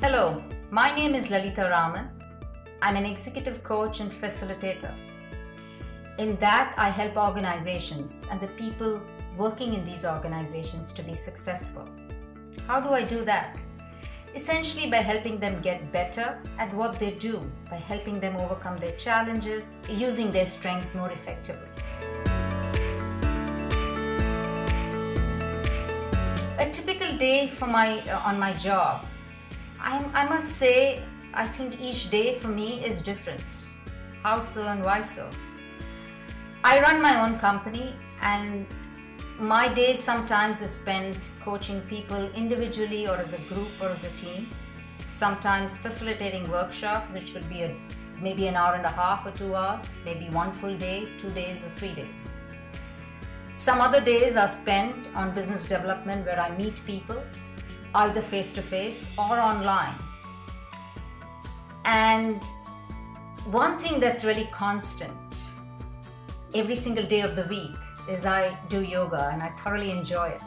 Hello, my name is Lalita Raman. I'm an executive coach and facilitator. In that, I help organizations and the people working in these organizations to be successful. How do I do that? Essentially by helping them get better at what they do, by helping them overcome their challenges, using their strengths more effectively. A typical day for on my job, I must say, I think each day for me is different. How so and why so? I run my own company, and my day sometimes is spent coaching people individually or as a group or as a team. Sometimes facilitating workshops, which could be maybe an hour and a half or 2 hours, maybe one full day, 2 days or 3 days. Some other days are spent on business development where I meet people, either face-to-face or online. And one thing that's really constant every single day of the week is I do yoga, and I thoroughly enjoy it.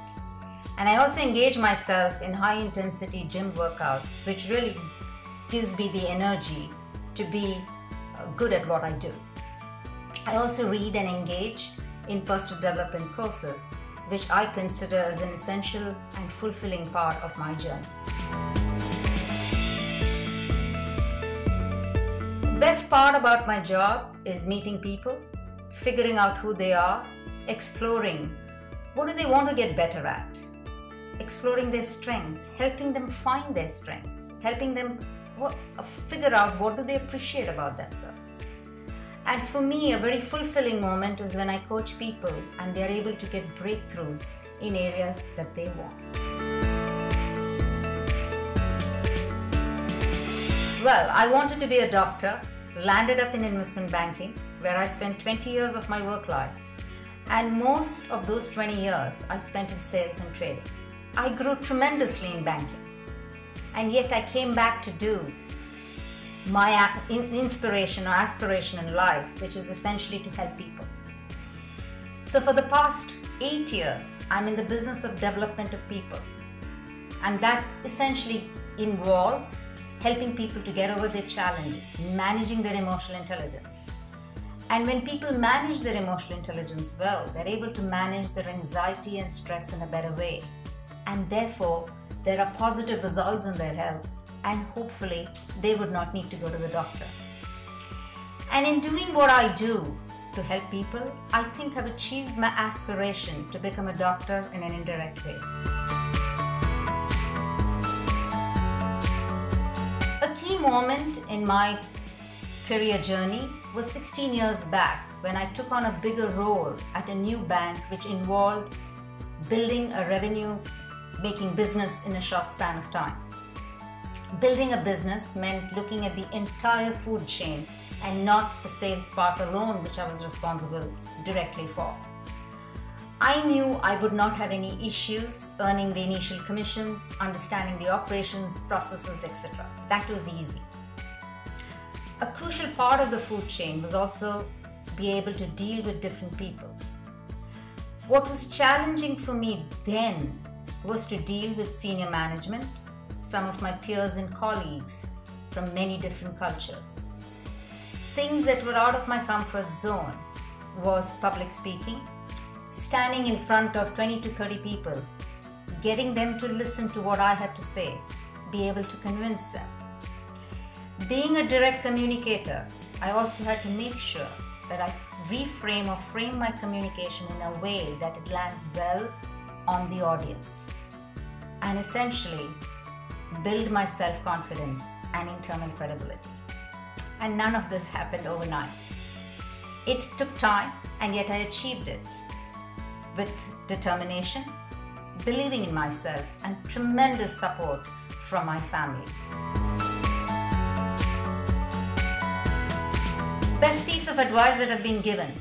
And I also engage myself in high-intensity gym workouts, which really gives me the energy to be good at what I do. I also read and engage in personal development courses, which I consider as an essential and fulfilling part of my journey. Best part about my job is meeting people, figuring out who they are, exploring what do they want to get better at, exploring their strengths, helping them find their strengths, helping them figure out what do they appreciate about themselves. And for me, a very fulfilling moment is when I coach people and they're able to get breakthroughs in areas that they want. Well, I wanted to be a doctor, landed up in investment banking, where I spent 20 years of my work life. And most of those 20 years I spent in sales and trading. I grew tremendously in banking. And yet I came back to do my inspiration or aspiration in life, which is essentially to help people. So for the past 8 years, I'm in the business of development of people. And that essentially involves helping people to get over their challenges, managing their emotional intelligence. And when people manage their emotional intelligence well, they're able to manage their anxiety and stress in a better way. And therefore, there are positive results in their health, and hopefully they would not need to go to the doctor. And in doing what I do to help people, I think I've achieved my aspiration to become a doctor in an indirect way. A key moment in my career journey was 16 years back when I took on a bigger role at a new bank, which involved building a revenue-making business in a short span of time. Building a business meant looking at the entire food chain and not the sales part alone, which I was responsible directly for. I knew I would not have any issues earning the initial commissions, understanding the operations, processes, etc. That was easy. A crucial part of the food chain was also be able to deal with different people. What was challenging for me then was to deal with senior management, some of my peers and colleagues from many different cultures. Things that were out of my comfort zone was public speaking, standing in front of 20 to 30 people, getting them to listen to what I had to say, be able to convince them. Being a direct communicator, I also had to make sure that I reframe or frame my communication in a way that it lands well on the audience, and essentially build my self-confidence and internal credibility. And none of this happened overnight. It took time, and yet I achieved it with determination, believing in myself, and tremendous support from my family. Best piece of advice that I've been given.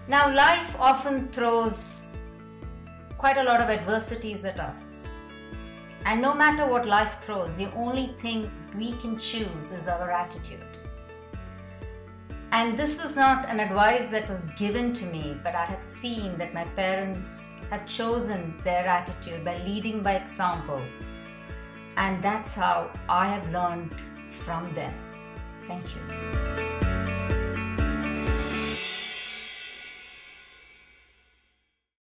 Now, life often throws quite a lot of adversities at us. And no matter what life throws, the only thing we can choose is our attitude. And this was not an advice that was given to me, but I have seen that my parents have chosen their attitude by leading by example And that's how I have learned from them. Thank you.